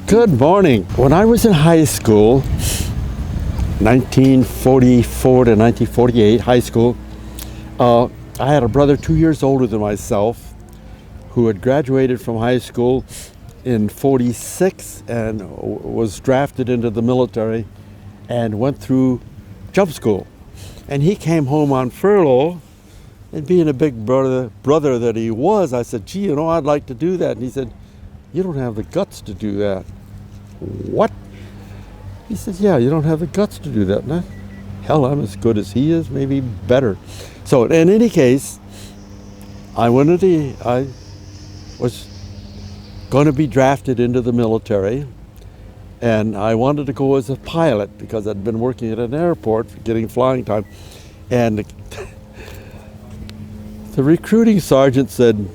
Good morning. When I was in high school, 1944 to 1948, high school, I had a brother 2 years older than myself who had graduated from high school in 46 and was drafted into the military and went through jump school. And he came home on furlough, and being a big brother that he was, I said, gee, I'd like to do that. And he said, you don't have the guts to do that. What? He says, yeah, you don't have the guts to do that. No, hell, I'm as good as he is, maybe better. So in any case, I was going to be drafted into the military, and I wanted to go as a pilot because I'd been working at an airport getting flying time. And the recruiting sergeant said,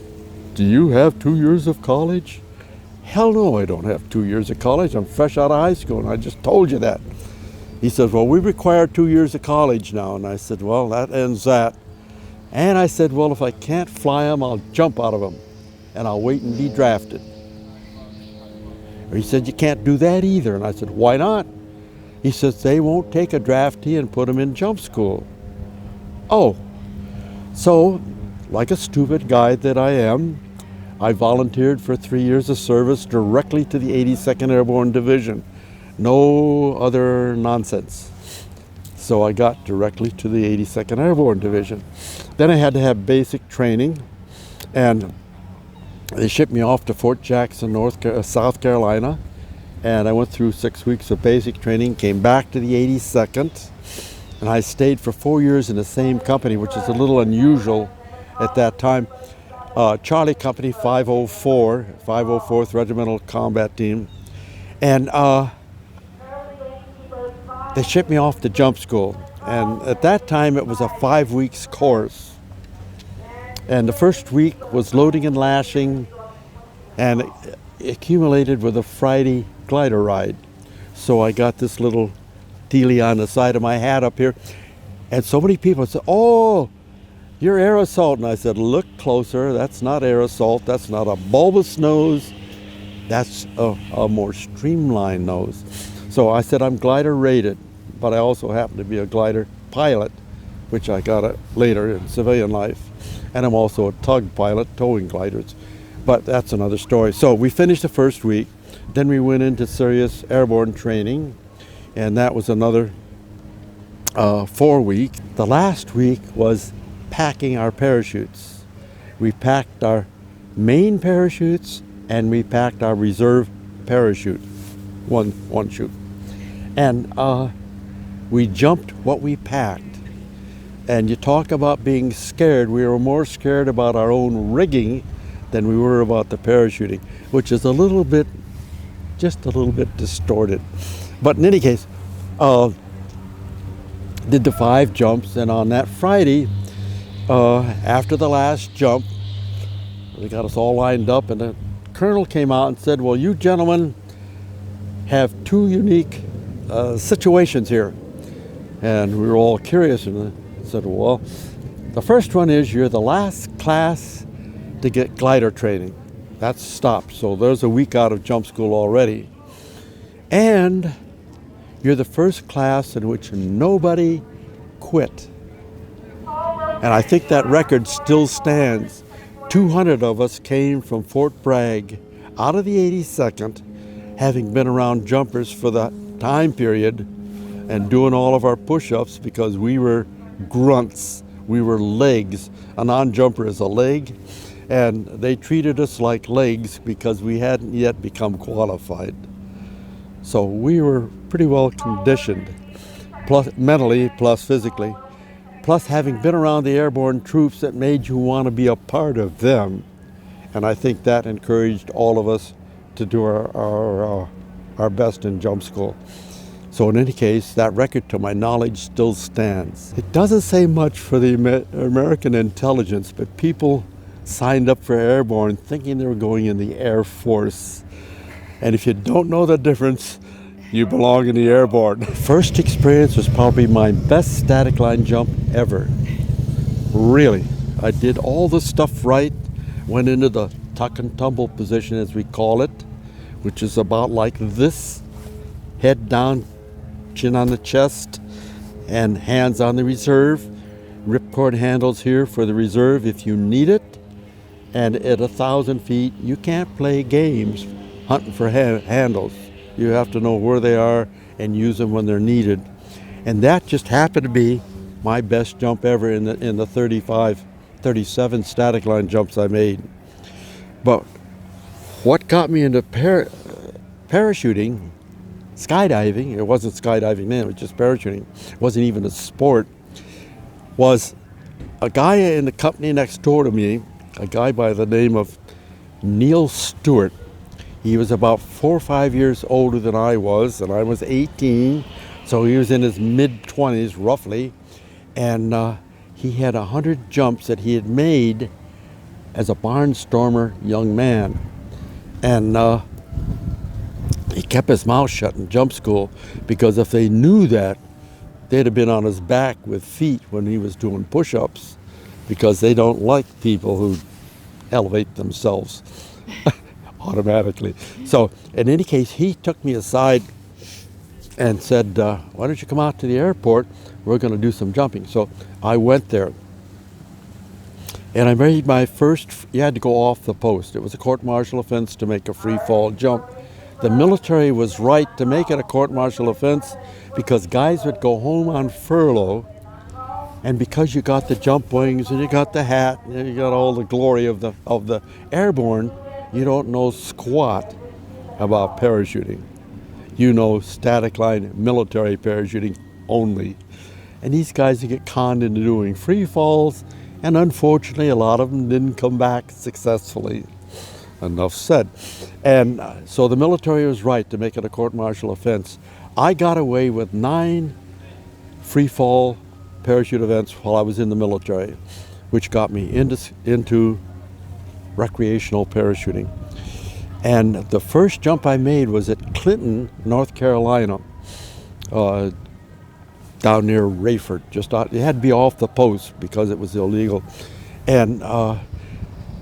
do you have 2 years of college? Hell no, I don't have 2 years of college. I'm fresh out of high school, and I just told you that. He says, well, we require 2 years of college now. And I said, well, that ends that. And I said, well, if I can't fly them, I'll jump out of them, and I'll wait and be drafted. He said, you can't do that either. And I said, why not? He says, they won't take a draftee and put him in jump school. Oh, so like a stupid guy that I am, I volunteered for 3 years of service directly to the 82nd Airborne Division. No other nonsense. So I got directly to the 82nd Airborne Division. Then I had to have basic training, and they shipped me off to Fort Jackson, South Carolina, and I went through 6 weeks of basic training, came back to the 82nd, and I stayed for 4 years in the same company, which is a little unusual at that time. Charlie Company 504, 504th Regimental Combat Team. And they shipped me off to jump school. And at that time, it was a 5 weeks course. And the first week was loading and lashing, and it accumulated with a Friday glider ride. So I got this little dealie on the side of my hat up here. And so many people said, oh, you're air assault. And I said, look closer, that's not air assault, that's not a bulbous nose, that's a more streamlined nose. So I said, I'm glider rated, but I also happen to be a glider pilot, which I got later in civilian life. And I'm also a tug pilot, towing gliders. But that's another story. So we finished the first week, then we went into serious airborne training, and that was another 4 weeks. The last week was packing our parachutes. We packed our main parachutes, and we packed our reserve parachute, one chute. And we jumped what we packed. And you talk about being scared, we were more scared about our own rigging than we were about the parachuting, which is just a little bit distorted. But in any case, did the 5 jumps, and on that Friday, after the last jump, they got us all lined up, and the colonel came out and said, well, you gentlemen have 2 unique situations here. And we were all curious, and I said, well, the first one is you're the last class to get glider training. That's stopped, so there's a week out of jump school already. And you're the first class in which nobody quit. And I think that record still stands. 200 of us came from Fort Bragg out of the 82nd, having been around jumpers for that time period and doing all of our push-ups because we were grunts. We were legs. A non-jumper is a leg. And they treated us like legs because we hadn't yet become qualified. So we were pretty well conditioned, plus mentally, plus physically. plus having been around the airborne troops, it made you want to be a part of them. And I think that encouraged all of us to do our best in jump school. So in any case, that record, to my knowledge, still stands. It doesn't say much for the American intelligence, but people signed up for airborne thinking they were going in the Air Force. And if you don't know the difference, you belong in the airborne. First experience was probably my best static line jump ever. Really. I did all the stuff right, went into the tuck and tumble position, as we call it, which is about like this, head down, chin on the chest, and hands on the reserve. Ripcord handles here for the reserve if you need it. And at 1,000 feet, you can't play games hunting for handles. You have to know where they are and use them when they're needed. And that just happened to be my best jump ever in the 37 static line jumps I made. But what got me into parachuting, skydiving, it wasn't skydiving then, it was just parachuting, it wasn't even a sport, was a guy in the company next door to me, a guy by the name of Lew Stewart. He was about 4 or 5 years older than I was, and I was 18, so he was in his mid-20s roughly, and he had 100 jumps that he had made as a barnstormer young man. And he kept his mouth shut in jump school, because if they knew that, they'd have been on his back with feet when he was doing push-ups, because they don't like people who elevate themselves automatically. So in any case, he took me aside and said, why don't you come out to the airport? We're going to do some jumping. So I went there. And I made my first, you had to go off the post. It was a court-martial offense to make a free fall jump. The military was right to make it a court-martial offense because guys would go home on furlough, and because you got the jump wings and you got the hat and you got all the glory of the airborne, you don't know squat about parachuting. You know static line military parachuting only. And these guys would get conned into doing free falls, and unfortunately a lot of them didn't come back successfully. Enough said. And so the military was right to make it a court-martial offense. I got away with 9 free fall parachute events while I was in the military, which got me into recreational parachuting. And the first jump I made was at Clinton, North Carolina, down near Rayford. Just out, it had to be off the post because it was illegal. And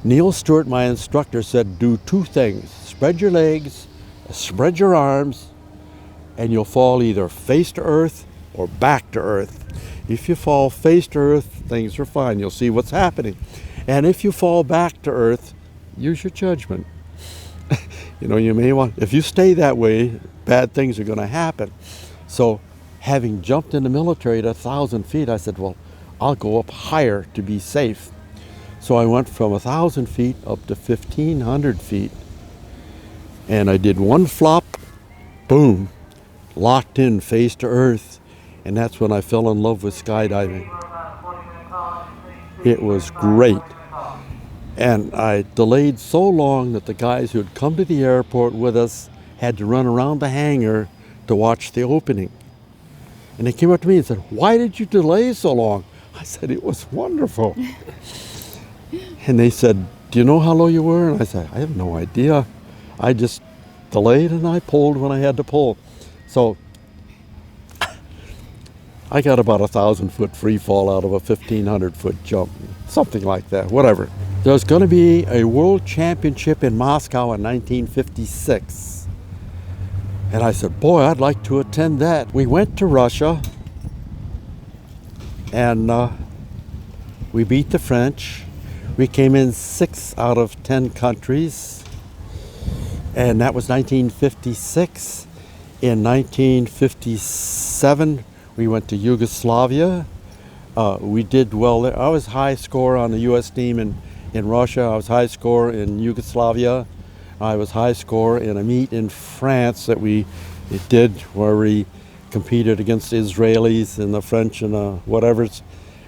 Lew Stewart, my instructor, said, do 2 things. Spread your legs, spread your arms, and you'll fall either face to earth or back to earth. If you fall face to earth, things are fine. You'll see what's happening. And if you fall back to earth, use your judgment. You know, you may want, if you stay that way, bad things are going to happen. So having jumped in the military at 1,000 feet, I said, well, I'll go up higher to be safe. So I went from 1,000 feet up to 1,500 feet. And I did 1 flop, boom, locked in face to earth. And that's when I fell in love with skydiving. It was great. And I delayed so long that the guys who had come to the airport with us had to run around the hangar to watch the opening. And they came up to me and said, why did you delay so long? I said, it was wonderful. And they said, do you know how low you were? And I said, I have no idea. I just delayed and I pulled when I had to pull. So I got about 1,000-foot free fall out of a 1,500-foot jump, something like that, whatever. There's going to be a world championship in Moscow in 1956. And I said, boy, I'd like to attend that. We went to Russia, and we beat the French. We came in 6 out of 10 countries, and that was 1956. In 1957, we went to Yugoslavia. We did well there. I was high score on the U.S. team in Russia. I was high score in Yugoslavia. I was high score in a meet in France that we did where we competed against Israelis and the French and whatevers.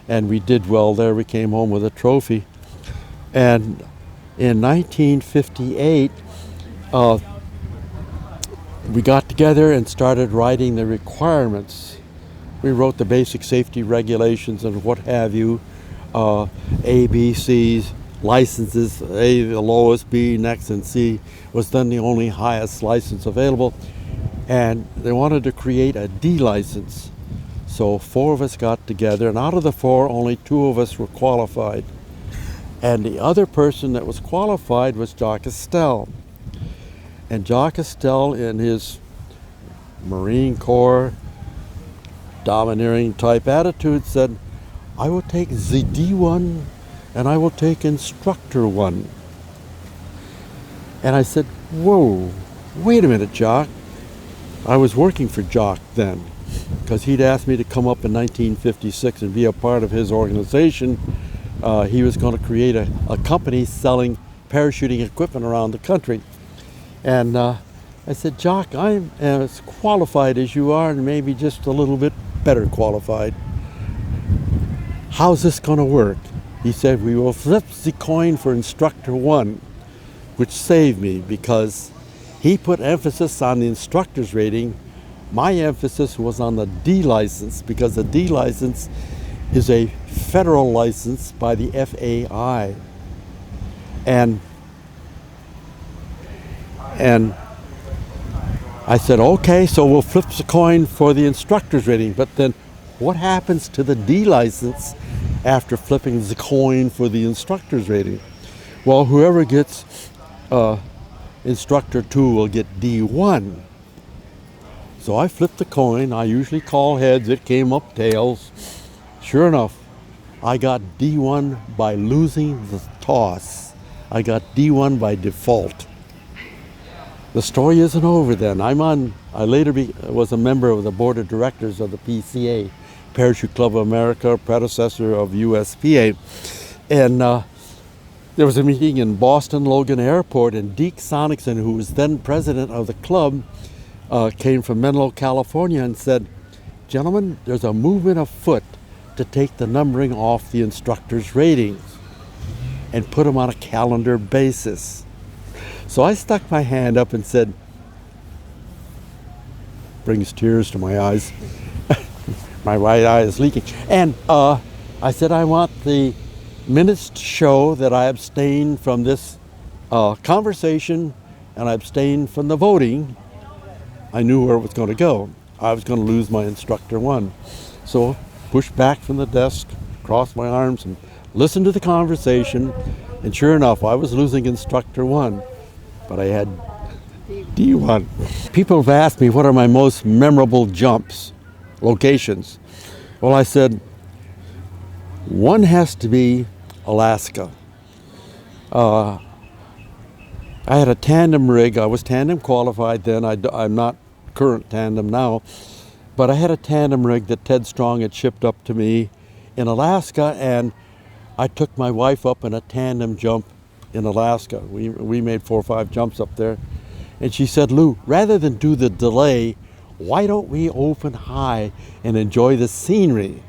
and we did well there. We came home with a trophy. And in 1958, we got together and started writing the requirements. We wrote the basic safety regulations and what have you, A, B, C's, licenses, A the lowest, B next, and C was then the only highest license available. And they wanted to create a D license. So 4 of us got together, and out of the 4, only 2 of us were qualified. And the other person that was qualified was Jacques Estelle. And Jacques Estelle, in his Marine Corps domineering type attitude, said, I will take the D1 and I will take instructor 1. And I said, whoa, wait a minute, Jacques. I was working for Jacques then, because he'd asked me to come up in 1956 and be a part of his organization. He was going to create a company selling parachuting equipment around the country. And I said, Jacques, I'm as qualified as you are, and maybe just a little bit better qualified. How's this going to work? He said, we will flip the coin for instructor 1, which saved me because he put emphasis on the instructor's rating. My emphasis was on the D license, because the D license is a federal license by the FAI. And I said, okay, so we'll flip the coin for the instructor's rating, but then what happens to the D license after flipping the coin for the instructor's rating? Well, whoever gets instructor 2 will get D1. So I flipped the coin. I usually call heads. It came up tails. Sure enough, I got D1 by losing the toss. I got D1 by default. The story isn't over then. I later was a member of the board of directors of the PCA, Parachute Club of America, predecessor of USPA. And there was a meeting in Boston Logan Airport, and Deke Sonicson, who was then president of the club, came from Menlo, California, and said, gentlemen, there's a movement afoot to take the numbering off the instructors' ratings and put them on a calendar basis. So I stuck my hand up and said, brings tears to my eyes. My right eye is leaking. And I said, I want the minutes to show that I abstained from this conversation and I abstained from the voting. I knew where it was going to go. I was going to lose my instructor 1. So pushed back from the desk, crossed my arms and listened to the conversation. And sure enough, I was losing instructor 1, but I had D1. People have asked me what are my most memorable jumps, locations. Well, I said, one has to be Alaska. I had a tandem rig. I was tandem qualified then. I'm not current tandem now. But I had a tandem rig that Ted Strong had shipped up to me in Alaska, and I took my wife up in a tandem jump in Alaska. We made 4 or 5 jumps up there. And she said, Lew, rather than do the delay, why don't we open high and enjoy the scenery?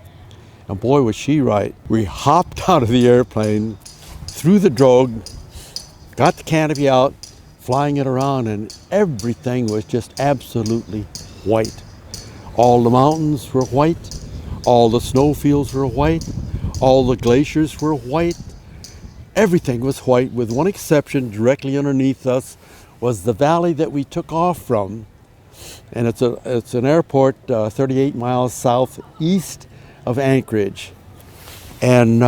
And boy, was she right. We hopped out of the airplane, through the drogue, got the canopy out, flying it around, and everything was just absolutely white. All the mountains were white, all the snowfields were white, all the glaciers were white. Everything was white, with one exception. Directly underneath us was the valley that we took off from. And it's an airport 38 miles southeast of Anchorage. And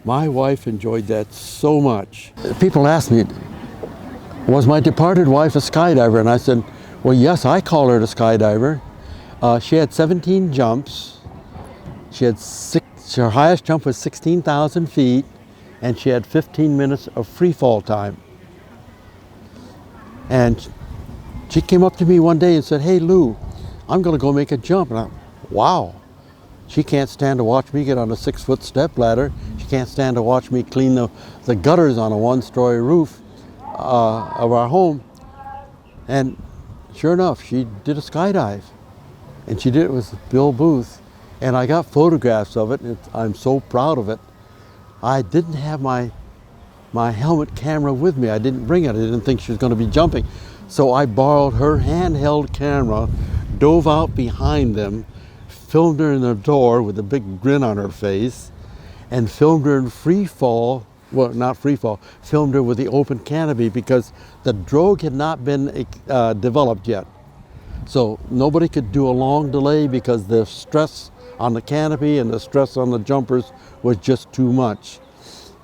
my wife enjoyed that so much. People ask me, was my departed wife a skydiver? And I said, well, yes, I call her a skydiver. She had 17 jumps. Her highest jump was 16,000 feet, and she had 15 minutes of free fall time. And she came up to me one day and said, hey, Lew, I'm going to go make a jump. And wow. She can't stand to watch me get on a 6-foot step ladder. She can't stand to watch me clean the gutters on a 1-story roof of our home. And sure enough, she did a skydive. And she did it with Bill Booth. And I got photographs of it, and I'm so proud of it. I didn't have my helmet camera with me. I didn't bring it. I didn't think she was going to be jumping. So I borrowed her handheld camera, dove out behind them, filmed her in the door with a big grin on her face, and filmed her in free fall. Well, not free fall, filmed her with the open canopy because the drogue had not been developed yet. So nobody could do a long delay because the stress on the canopy and the stress on the jumpers was just too much.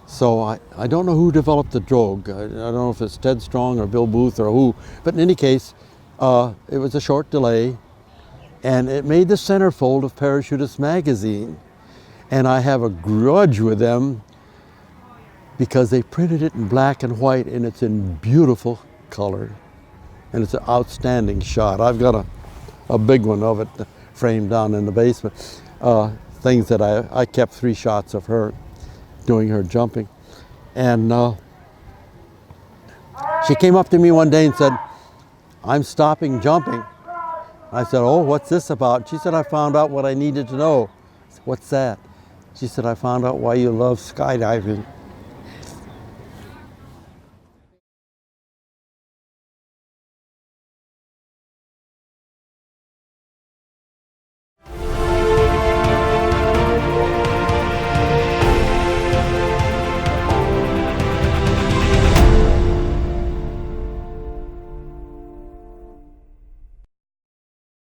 So I don't know who developed the drogue. I don't know if it's Ted Strong or Bill Booth or who, but in any case, it was a short delay, and it made the centerfold of Parachutist magazine. And I have a grudge with them because they printed it in black and white, and it's in beautiful color. And it's an outstanding shot. I've got a big one of it framed down in the basement. Things that I kept 3 shots of her doing her jumping. And she came up to me one day and said, "I'm stopping jumping." I said, "Oh, what's this about?" She said, "I found out what I needed to know." I said, "What's that?" She said, "I found out why you love skydiving."